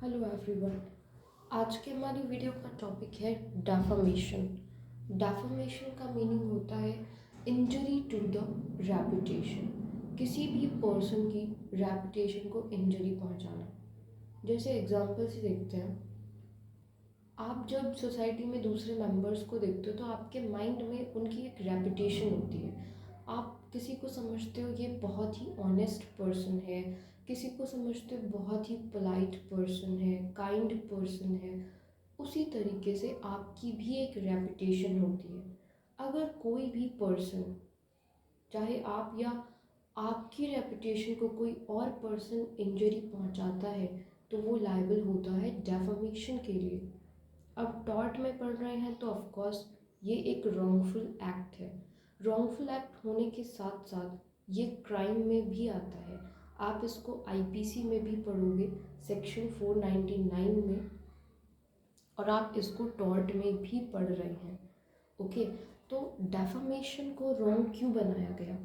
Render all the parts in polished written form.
Hello everyone. आज के हमारी वीडियो का टॉपिक है डेफामेशन। डेफामेशन का मीनिंग होता है इंजरी टू द रेपुटेशन। किसी भी पर्सन की रेपुटेशन को इंजरी पहुंचाना। जैसे एग्जांपल से देखते हैं, आप जब सोसाइटी में दूसरे मेंबर्स को देखते हो तो आपके माइंड में उनकी एक रेपुटेशन होती है। आप किसी को समझते हो ये बहुत ही ऑनेस्ट पर्सन है, किसी को समझते हो बहुत ही पोलाइट पर्सन है, काइंड पर्सन है। उसी तरीके से आपकी भी एक रेपुटेशन होती है। अगर कोई भी पर्सन, चाहे आप या आपकी रेपुटेशन को कोई और पर्सन इंजरी पहुंचाता है, तो वो लायबल होता है डेफामेशन के लिए। अब टॉर्ट में पढ़ रहे हैं तो ऑफ कोर्स ये एक रॉन्गफुल एक्ट है। रॉन्गफुल एक्ट होने के साथ साथ ये क्राइम में भी आता है। आप इसको आईपीसी में भी पढ़ोगे, सेक्शन 499 में, और आप इसको टॉर्ट में भी पढ़ रहे हैं। ओके, तो डेफामेशन को रॉन्ग क्यों बनाया गया?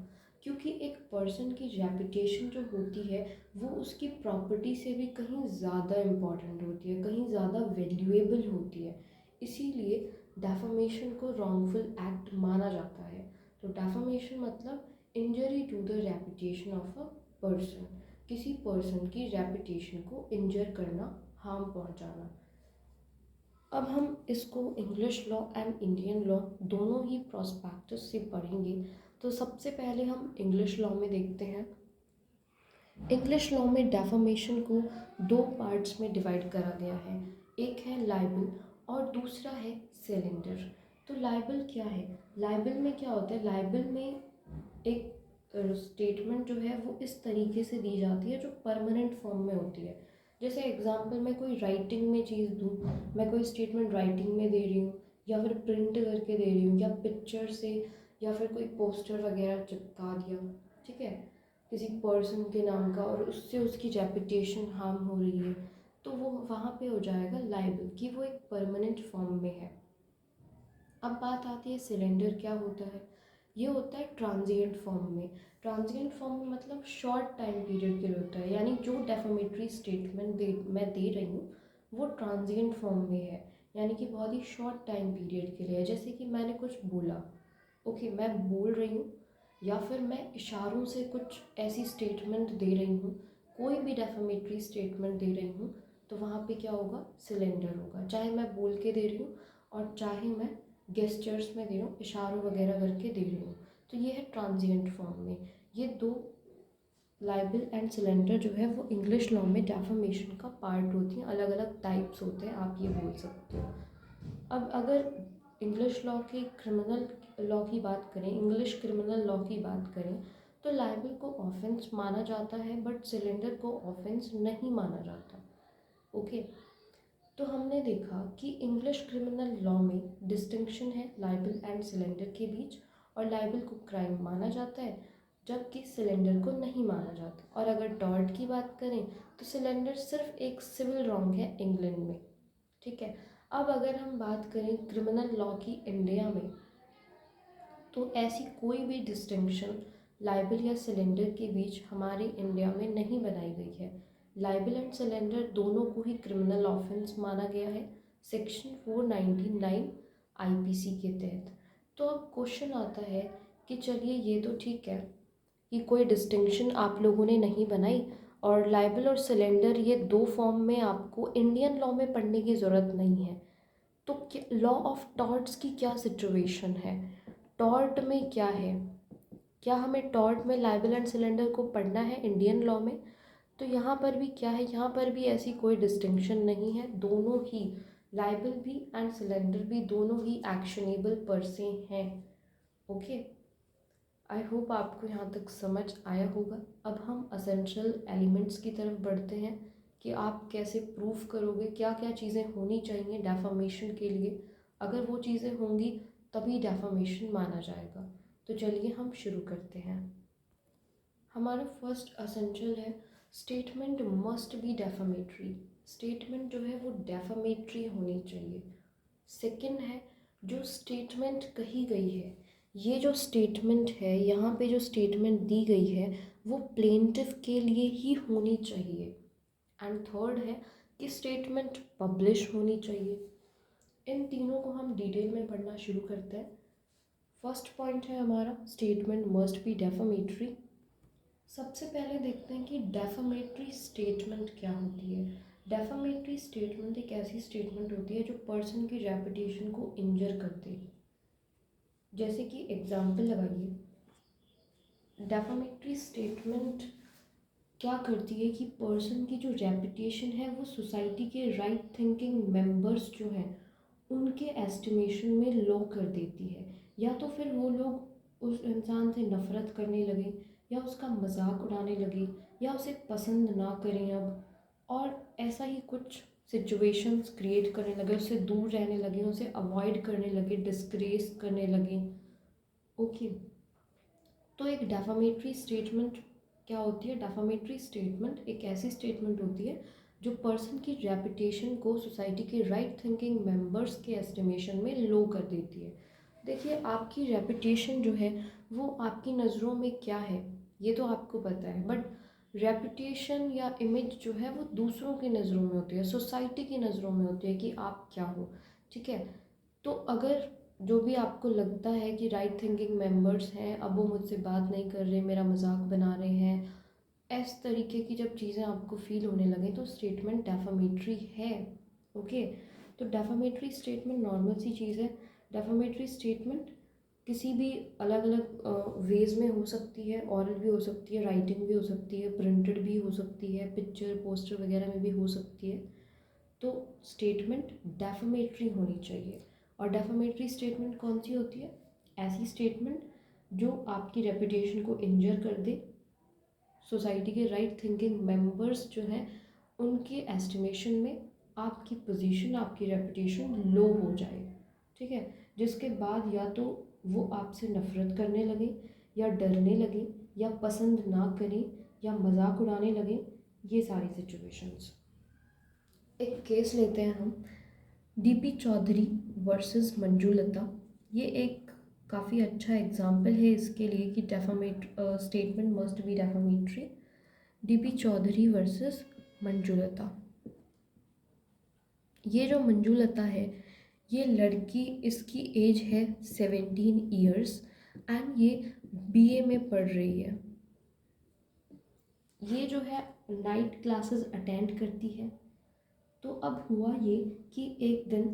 क्योंकि एक पर्सन की रेपुटेशन जो होती है वो उसकी प्रॉपर्टी से भी कहीं ज़्यादा इम्पॉर्टेंट होती है, कहीं ज़्यादा वैल्यूएबल होती है। इसीलिए डेफामेशन को रॉन्गफुल एक्ट माना जाता है। तो डेफामेशन मतलब injury to the reputation of a person, किसी पर्सन की रेपुटेशन को इंजर करना, हार्म पहुंचाना। अब हम इसको English law and Indian law दोनों ही प्रोस्पेक्टस से पढ़ेंगे। तो सबसे पहले हम इंग्लिश लॉ में देखते हैं। इंग्लिश लॉ में डेफामेशन को दो पार्ट्स में डिवाइड करा गया है। एक है लाइबल और दूसरा है सिलेंडर। तो लाइबल क्या है? लाइबल में क्या होता है? लाइबल में एक स्टेटमेंट जो है वो इस तरीके से दी जाती है जो परमानेंट फॉर्म में होती है। जैसे एग्जांपल, मैं कोई राइटिंग में चीज़ दूँ, मैं कोई स्टेटमेंट राइटिंग में दे रही हूँ या फिर प्रिंट करके दे रही हूँ या पिक्चर से या फिर कोई पोस्टर वगैरह चिपका दिया, ठीक है, किसी पर्सन के नाम का, और उससे उसकी रेपुटेशन हार्म हो रही है, तो वो वहाँ पे हो जाएगा लाइबल कि वो एक परमानेंट फॉर्म में है। अब बात आती है सिलेंडर क्या होता है। ये होता है ट्रांजिएंट फॉर्म में। ट्रांजिएंट फॉर्म में मतलब शॉर्ट टाइम पीरियड के लिए होता है, यानी जो डेफामेटरी स्टेटमेंट मैं दे रही हूँ वो ट्रांजिएंट फॉर्म में है, यानी कि बहुत ही शॉर्ट टाइम पीरियड के लिए है। जैसे कि मैंने कुछ बोला, ओके, मैं बोल रही हूँ, या फिर मैं इशारों से कुछ ऐसी स्टेटमेंट दे रही हूँ, कोई भी डेफामेटरी स्टेटमेंट दे रही हूँ, तो वहाँ पे क्या होगा? सिलेंडर होगा। चाहे मैं बोल के दे रही हूँ और चाहे मैं गेस्चर्स में दे रही हूँ, इशारों वगैरह करके दे रही हूँ। तो ये है ट्रांजिएंट फॉर्म में। ये दो, लाइबल एंड सिलेंडर, जो है वो इंग्लिश लॉ में डेफामेशन का पार्ट होती हैं। अलग अलग टाइप्स होते हैं, आप ये बोल सकते हो। अब अगर इंग्लिश लॉ की क्रिमिनल लॉ की बात करें, इंग्लिश क्रिमिनल लॉ की बात करें, तो लाइबल को ऑफेंस माना जाता है बट सिलेंडर को ऑफेंस नहीं माना जाता। ओके, तो हमने देखा कि इंग्लिश क्रिमिनल लॉ में डिस्टिंक्शन है लाइबल एंड सिलेंडर के बीच, और लाइबल को क्राइम माना जाता है जबकि सिलेंडर को नहीं माना जाता। और अगर टॉर्ट की बात करें तो सिलेंडर सिर्फ एक सिविल रॉन्ग है इंग्लैंड में, ठीक है। अब अगर हम बात करें क्रिमिनल लॉ की इंडिया में, तो ऐसी कोई भी डिस्टिंक्शन लाइबल या सिलेंडर के बीच हमारे इंडिया में नहीं बनाई गई है। लाइबल एंड सिलेंडर दोनों को ही क्रिमिनल ऑफेंस माना गया है सेक्शन 499 आईपीसी के तहत। तो अब क्वेश्चन आता है कि चलिए ये तो ठीक है कि कोई डिस्टिंक्शन आप लोगों ने नहीं बनाई, और लाइबल और सिलेंडर ये दो फॉर्म में आपको इंडियन लॉ में पढ़ने की ज़रूरत नहीं है। तो लॉ ऑफ टॉर्ट्स की क्या सिचुएशन है? टॉर्ट में क्या है? क्या हमें टॉर्ट में लाइबल एंड सिलेंडर को पढ़ना है इंडियन लॉ में? तो यहाँ पर भी क्या है? यहाँ पर भी ऐसी कोई डिस्टिंक्शन नहीं है। दोनों ही, लाइबल भी एंड सिलेंडर भी, दोनों ही एक्शनेबल पर से हैं। ओके, आई होप आपको यहाँ तक समझ आया होगा। अब हम असेंशियल एलिमेंट्स की तरफ बढ़ते हैं कि आप कैसे प्रूफ करोगे, क्या क्या चीज़ें होनी चाहिए डेफामेशन के लिए। अगर वो चीज़ें होंगी तभी डेफामेशन माना जाएगा। तो चलिए हम शुरू करते हैं। हमारा फर्स्ट असेंशियल है, स्टेटमेंट मस्ट बी डेफामेटरी। स्टेटमेंट जो है वो डेफामेटरी होनी चाहिए। सेकंड है, जो स्टेटमेंट कही गई है, ये जो स्टेटमेंट है, यहाँ पे जो स्टेटमेंट दी गई है वो प्लेंटिफ के लिए ही होनी चाहिए। एंड थर्ड है, कि स्टेटमेंट पब्लिश होनी चाहिए। इन तीनों को हम डिटेल में पढ़ना शुरू करते हैं। फर्स्ट पॉइंट है हमारा, स्टेटमेंट मस्ट बी डेफामेटरी। सबसे पहले देखते हैं कि डेफामेटरी स्टेटमेंट क्या होती है। डेफामेटरी स्टेटमेंट एक ऐसी स्टेटमेंट होती है जो पर्सन की रेपुटेशन को इंजर करती है। जैसे कि एग्जाम्पल लगाइए, डेफामेटरी स्टेटमेंट क्या करती है कि पर्सन की जो रेपुटेशन है वो सोसाइटी के राइट थिंकिंग मेंबर्स जो हैं उनके एस्टिमेशन में लो कर देती है, या तो फिर वो लोग उस इंसान से नफ़रत करने लगे, या उसका मजाक उड़ाने लगे, या उसे पसंद ना करें अब, और ऐसा ही कुछ सिचुएशंस क्रिएट करने लगे, उससे दूर रहने लगे, उसे अवॉइड करने लगे, डिस्ग्रेस करने लगे। ओके, तो एक डेफामेटरी स्टेटमेंट क्या होती है? डेफामेटरी स्टेटमेंट एक ऐसी स्टेटमेंट होती है जो पर्सन की रेपुटेशन को सोसाइटी के राइट थिंकिंग मेंबर्स के एस्टिमेशन में लो कर देती है। देखिए, आपकी रेपुटेशन जो है वो आपकी नज़रों में क्या है ये तो आपको पता है, बट रेपुटेशन या इमेज जो है वो दूसरों की नज़रों में होती है, सोसाइटी की नज़रों में होती है कि आप क्या हो। ठीक है, तो अगर जो भी आपको लगता है कि राइट थिंकिंग मेंबर्स हैं, अब वो मुझसे बात नहीं कर रहे, मेरा मजाक बना रहे हैं, इस तरीके की जब चीज़ें आपको फील होने लगे तो स्टेटमेंट डेफामेटरी है। ओके, तो डेफामेटरी स्टेटमेंट नॉर्मल सी चीज़ है। डेफामेटरी स्टेटमेंट किसी भी अलग अलग वेज में हो सकती है, ऑरल भी हो सकती है, राइटिंग भी हो सकती है, प्रिंटेड भी हो सकती है, पिक्चर पोस्टर वगैरह में भी हो सकती है। तो स्टेटमेंट डेफामेटरी होनी चाहिए। और डेफामेटरी स्टेटमेंट कौन सी होती है? ऐसी स्टेटमेंट जो आपकी रेपुटेशन को इंजर कर दे, सोसाइटी के राइट थिंकिंग मेंबर्स जो हैं उनके एस्टिमेशन में आपकी पोजीशन, आपकी रेपुटेशन लो हो जाए। ठीक है, जिसके बाद या तो वो आपसे नफ़रत करने लगे, या डरने लगे, या पसंद ना करें, या मजाक उड़ाने लगे, ये सारी सिचुएशंस। एक केस लेते हैं हम, डीपी चौधरी वर्सेस मंजूलता। ये एक काफ़ी अच्छा एग्जाम्पल है इसके लिए कि defamatory statement must be defamatory. DP Chaudhary versus Manjulata. ये जो मंजूलता है, ये लड़की, इसकी एज है 17 ईयर्स एंड ये बीए में पढ़ रही है। ये जो है नाइट क्लासेस अटेंड करती है। तो अब हुआ ये कि एक दिन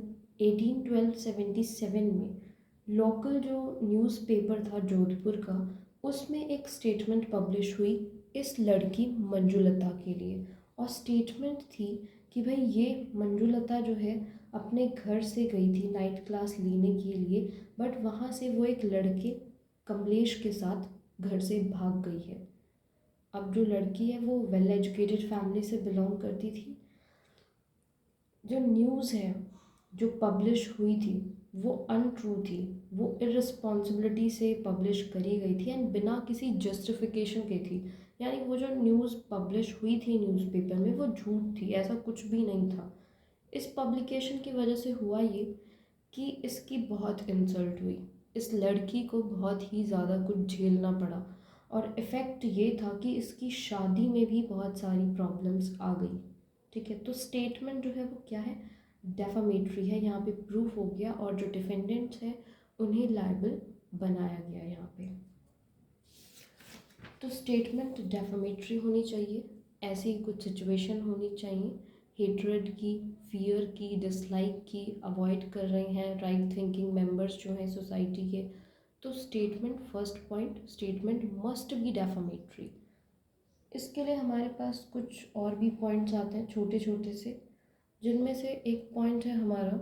18/12/77 में लोकल जो न्यूज़पेपर था जोधपुर का, उसमें एक स्टेटमेंट पब्लिश हुई इस लड़की मंजुलता के लिए। और स्टेटमेंट थी कि भाई ये मंजुलता जो है अपने घर से गई थी नाइट क्लास लेने के लिए, बट वहाँ से वो एक लड़के कमलेश के साथ घर से भाग गई है। अब जो लड़की है वो वेल एजुकेटेड फैमिली से बिलोंग करती थी। जो न्यूज़ है जो पब्लिश हुई थी वो अनट्रू थी, वो इररिस्पॉन्सिबिलिटी से पब्लिश करी गई थी एंड बिना किसी जस्टिफिकेशन के थी। यानी वो जो न्यूज़ पब्लिश हुई थी न्यूज़पेपर में वो झूठ थी, ऐसा कुछ भी नहीं था। इस पब्लिकेशन की वजह से हुआ ये कि इसकी बहुत इंसल्ट हुई, इस लड़की को बहुत ही ज़्यादा कुछ झेलना पड़ा, और इफ़ेक्ट ये था कि इसकी शादी में भी बहुत सारी प्रॉब्लम्स आ गई। ठीक है, तो स्टेटमेंट जो है वो क्या है? डेफामेटरी है। यहाँ पे प्रूफ हो गया और जो डिफेंडेंट्स हैं उन्हें लायबल बनाया गया यहाँ पे। तो स्टेटमेंट डेफामेटरी होनी चाहिए। ऐसी कुछ सिचुएशन होनी चाहिए, हेट्रेड की, फियर की, डिसलाइक की, अवॉइड कर रहे हैं राइट थिंकिंग मेंबर्स जो हैं सोसाइटी के। तो statement, first point, statement must be defamatory. इसके लिए हमारे पास कुछ और भी पॉइंट्स आते हैं छोटे छोटे से, जिनमें से एक पॉइंट है हमारा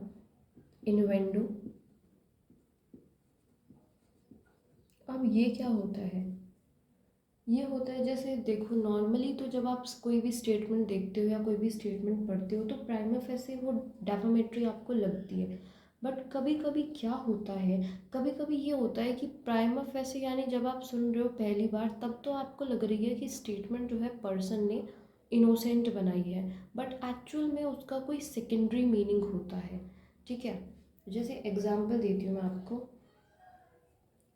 इन्वेंडो। अब ये क्या होता है? ये होता है, जैसे देखो नॉर्मली तो जब आप कोई भी स्टेटमेंट देखते हो या कोई भी स्टेटमेंट पढ़ते हो तो प्राइमा फेसी वो डेफामेटरी आपको लगती है। बट कभी कभी क्या होता है, कभी कभी ये होता है कि प्राइमा फेसी यानी जब आप सुन रहे हो पहली बार तब तो आपको लग रही है कि स्टेटमेंट जो है पर्सन ने इनोसेंट बनाई है, बट एक्चुअल में उसका कोई सेकेंडरी मीनिंग होता है। ठीक है, जैसे एग्जाम्पल देती हूँ मैं आपको।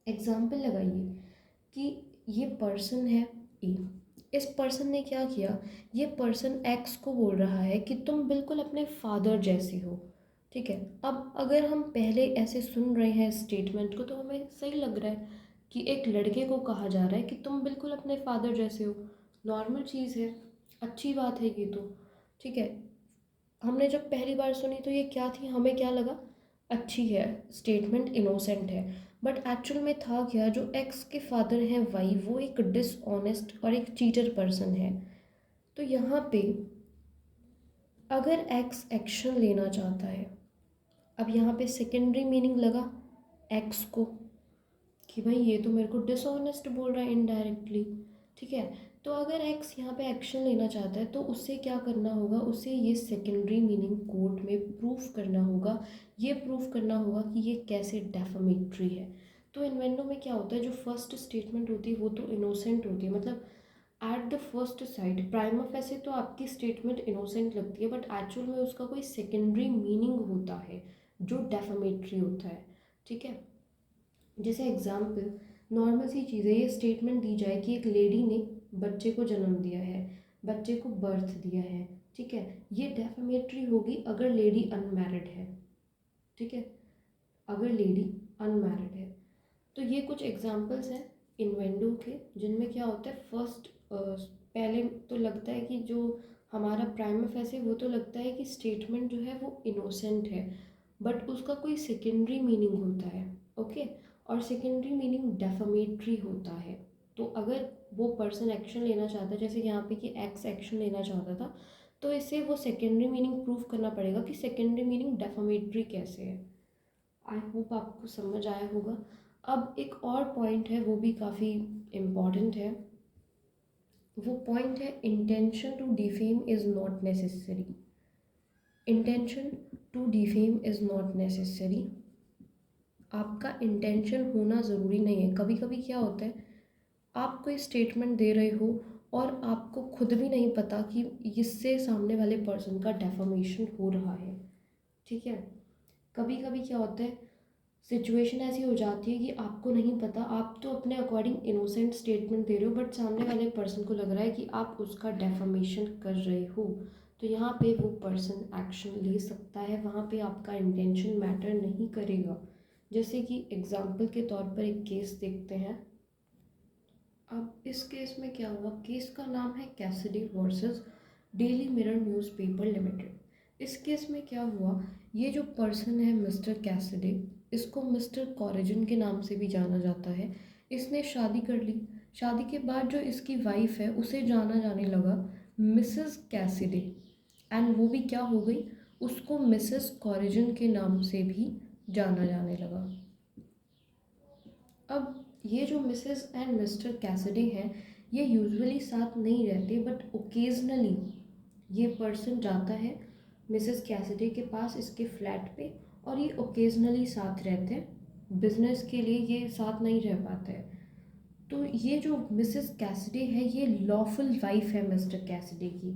एग्जाम्पल लगाइए कि ये पर्सन है ए, इस पर्सन ने क्या किया, ये पर्सन एक्स को बोल रहा है कि तुम बिल्कुल अपने फादर जैसी हो। ठीक है, अब अगर हम पहले ऐसे सुन रहे हैं स्टेटमेंट को तो हमें सही लग रहा है कि एक लड़के को कहा जा रहा है कि तुम बिल्कुल अपने फादर जैसे हो। नॉर्मल चीज़ है, अच्छी बात है ये तो। ठीक है, हमने जब पहली बार सुनी तो ये क्या थी, हमें क्या लगा, अच्छी है स्टेटमेंट, इनोसेंट है। बट एक्चुअल में था क्या, जो एक्स के फादर हैं वाई, वो एक डिसऑनेस्ट और एक चीटर पर्सन है। तो यहाँ पे अगर एक्स एक्शन लेना चाहता है, अब यहाँ पे सेकेंडरी मीनिंग लगा एक्स को कि भाई ये तो मेरे को डिसऑनेस्ट बोल रहा है इनडायरेक्टली। ठीक है, तो अगर एक्स यहाँ पे एक्शन लेना चाहता है तो उससे क्या करना होगा, उसे ये सेकेंडरी मीनिंग कोर्ट में प्रूफ करना होगा। ये प्रूफ करना होगा कि ये कैसे डेफामेटरी है। तो इन्वेंडो में क्या होता है, जो फर्स्ट स्टेटमेंट होती है वो तो इनोसेंट होती है, मतलब at the first side prima facie तो आपकी स्टेटमेंट इनोसेंट लगती है, बट एक्चुअल में उसका कोई सेकेंडरी मीनिंग होता है जो डेफामेटरी होता है। ठीक है, जैसे एग्जाम्पल, नॉर्मल सी चीज़ है, ये स्टेटमेंट दी जाए कि एक लेडी ने बच्चे को जन्म दिया है, बच्चे को बर्थ दिया है। ठीक है, ये डेफामेटरी होगी अगर लेडी अनमैरिड है। ठीक है, अगर लेडी अनमैरिड है। तो ये कुछ एग्जाम्पल्स हैं इन्वेंडो के, जिनमें क्या होता है, फर्स्ट पहले तो लगता है कि जो हमारा प्राइमा फेसे वो तो लगता है कि स्टेटमेंट जो है वो इनोसेंट है, बट उसका कोई सेकेंडरी मीनिंग होता है। ओके, और सेकेंडरी मीनिंग डेफामेटरी होता है। तो अगर वो पर्सन एक्शन लेना चाहता है, जैसे यहाँ पे कि एक्स एक्शन लेना चाहता था, तो इसे वो सेकेंडरी मीनिंग प्रूफ करना पड़ेगा कि सेकेंडरी मीनिंग डेफामेटरी कैसे है। आई होप आपको समझ आया होगा। अब एक और पॉइंट है, वो भी काफ़ी इम्पॉर्टेंट है। वो पॉइंट है, intention to defame is not necessary. Intention to defame is not necessary. आपका इंटेंशन होना ज़रूरी नहीं है। कभी कभी क्या होता है, आप कोई स्टेटमेंट दे रहे हो और आपको खुद भी नहीं पता कि इससे सामने वाले पर्सन का डेफामेशन हो रहा है। ठीक है, कभी कभी क्या होता है, सिचुएशन ऐसी हो जाती है कि आपको नहीं पता, आप तो अपने अकॉर्डिंग इनोसेंट स्टेटमेंट दे रहे हो, बट सामने वाले पर्सन को लग रहा है कि आप उसका डेफामेशन कर रहे हो। तो यहाँ पे वो पर्सन एक्शन ले सकता है, वहाँ पे आपका इंटेंशन मैटर नहीं करेगा। जैसे कि एग्जाम्पल के तौर पर एक केस देखते हैं। अब इस केस में क्या हुआ, केस का नाम है Cassidy versus daily mirror newspaper limited. इस केस में क्या हुआ, ये जो पर्सन है मिस्टर कैसिडी, इसको मिस्टर कॉरिजन के नाम से भी जाना जाता है। इसने शादी कर ली। शादी के बाद जो इसकी वाइफ है उसे जाना जाने लगा मिसेस कैसिडी, एंड वो भी क्या हो गई, उसको मिसेस कॉरिजन के नाम से भी जाना जाने लगा। अब ये जो मिसेस एंड मिस्टर कैसिडी हैं, ये यूजुअली साथ नहीं रहते, बट ओकेजनली ये पर्सन जाता है मिसेस कैसिडी के पास, इसके फ्लैट पे, और ये ओकेजनली साथ रहते हैं। बिजनेस के लिए ये साथ नहीं रह पाते हैं। तो ये जो मिसेस कैसिडी है, ये लॉफुल वाइफ है मिस्टर कैसिडी की।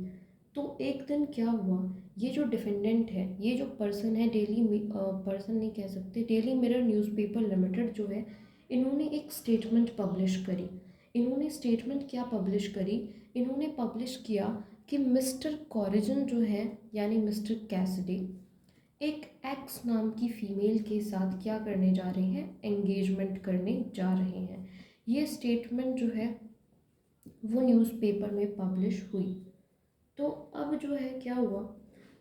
तो एक दिन क्या हुआ, ये जो डिफेंडेंट है, ये जो पर्सन है, पर्सन नहीं कह सकते, डेली मिरर न्यूज़पेपर लिमिटेड जो है, इन्होंने एक स्टेटमेंट पब्लिश करी। इन्होंने स्टेटमेंट क्या पब्लिश करी, इन्होंने पब्लिश किया कि मिस्टर कॉरिजन जो है, यानी मिस्टर कैसिडी, एक एक्स नाम की फ़ीमेल के साथ क्या करने जा रहे हैं, एंगेजमेंट करने जा रहे हैं। ये स्टेटमेंट जो है वो न्यूज़पेपर में पब्लिश हुई। तो अब जो है क्या हुआ,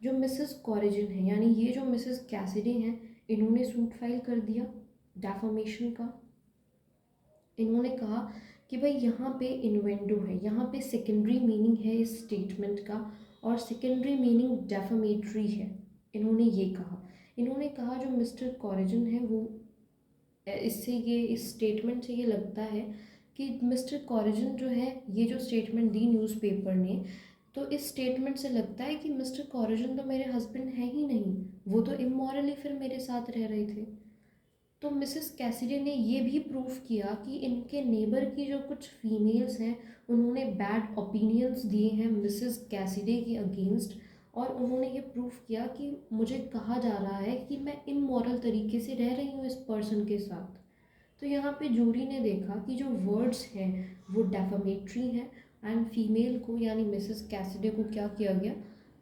जो मिसेस कॉरिजन है, यानी ये जो मिसेस कैसिडी हैं, इन्होंने सूट फाइल कर दिया डेफामेशन का। इन्होंने कहा कि भाई यहाँ पे इन्वेंडो है, यहाँ पे सेकेंडरी मीनिंग है इस स्टेटमेंट का, और सेकेंडरी मीनिंग डेफामेटरी है। इन्होंने ये कहा, इन्होंने कहा जो मिस्टर कॉरिजन है वो, इससे ये, इस स्टेटमेंट से ये लगता है कि मिस्टर कॉरिजन जो है, ये जो स्टेटमेंट दी न्यूज़पेपर ने, तो इस स्टेटमेंट से लगता है कि मिस्टर कॉरिजन तो मेरे हस्बैंड है ही नहीं, वो तो इमोरली फिर मेरे साथ रह रहे थे। तो मिसेस कैसिडी ने ये भी प्रूफ किया कि इनके नेबर की जो कुछ फीमेल्स हैं, उन्होंने बैड ओपिनियंस दिए हैं मिसेस कैसिडी के अगेंस्ट, और उन्होंने ये प्रूफ किया कि मुझे कहा जा रहा है कि मैं इमोरल तरीके से रह रही हूँ इस पर्सन के साथ। तो यहाँ पे जूरी ने देखा कि जो वर्ड्स हैं वो डेफामेटरी हैं, एंड फीमेल को यानी मिसेस कैसिडी को क्या किया गया,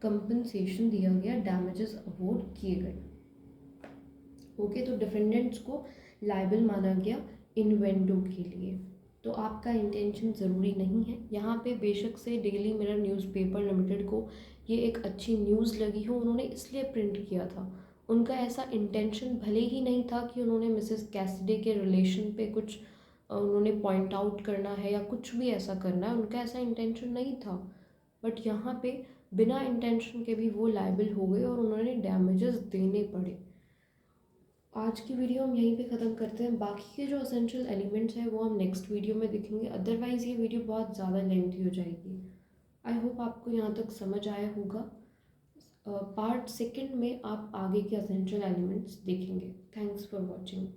कंपनसेशन दिया गया, डैमेजेस अवॉर्ड किए गए। ओके, तो डिफेंडेंट्स को लाइबल माना गया इन्वेंडो के लिए। तो आपका इंटेंशन ज़रूरी नहीं है। यहाँ पे बेशक से डेली मिरर न्यूज़पेपर लिमिटेड को ये एक अच्छी न्यूज़ लगी हो, उन्होंने इसलिए प्रिंट किया था। उनका ऐसा इंटेंशन भले ही नहीं था कि उन्होंने मिसेस कैसिडी के रिलेशन पे कुछ उन्होंने पॉइंट आउट करना है या कुछ भी ऐसा करना है, उनका ऐसा इंटेंशन नहीं था। बट यहाँ पे बिना इंटेंशन के भी वो लाइबल हो गए और उन्होंने डैमेजेस देने पड़े। आज की वीडियो हम यहीं पे ख़त्म करते हैं। बाकी के जो असेंशियल एलिमेंट्स हैं वो हम नेक्स्ट वीडियो में देखेंगे, अदरवाइज़ ये वीडियो बहुत ज़्यादा लेंथी हो जाएगी। आई होप आपको यहाँ तक समझ आया होगा। पार्ट सेकंड में आप आगे के असेंशियल एलिमेंट्स देखेंगे। Thanks for watching.